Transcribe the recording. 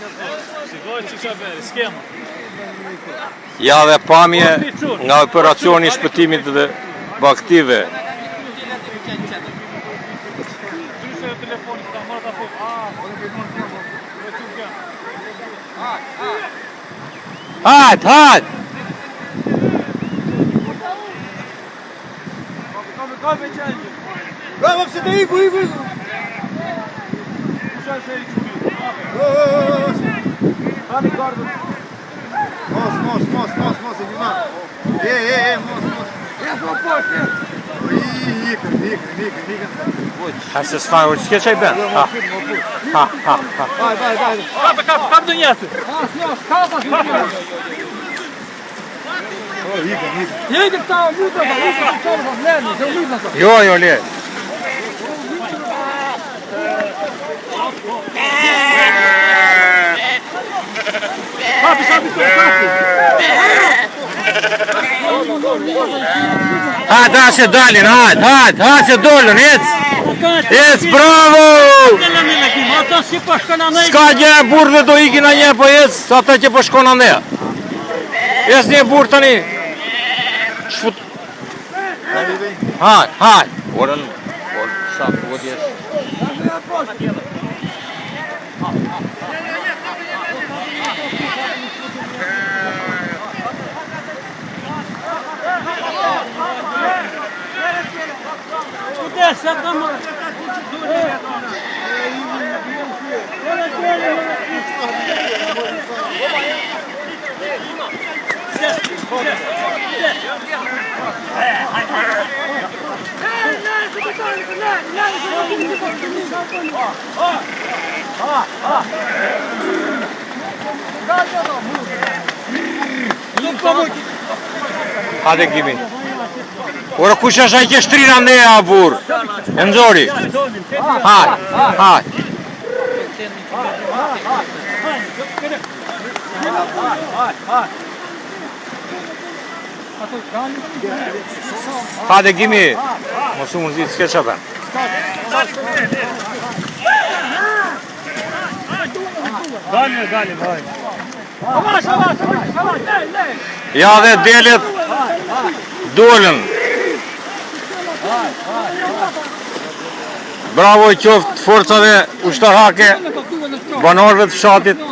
Shikoj që ka bërë, skema. Ja dhe pamje nga operacioni i shpëtimit dhe baktive. Hajt, hajt! Bravo, pse të iku! Hadi gardën. Mos, e njëma. Mos. Ja, po poshtë. Ikën. Ha se s'ka, që ke qaj ben? Ha. Vaj. Kap dë njëtë. Kapa. Ikën. Jejtë këta lutë, Jo, le. Kapi. Ha se dalin, ha se dolin, ec, bravo! Ska një burë dhe do ikin a një, po ec, ata që po shkon a ne. Ec një burë tani. Hajt. Orën, shafë, vodjes. Hajde Gimin. Ora kush është ai që shtrina ndeja burr? E nxori. Hajt. Hajde Gimi. Mos u mërzit, s'ke çfarë. Dale. Ja dhe delet dolën. Bravo i qoftë forcave ushtarake, banorëve të fshatit.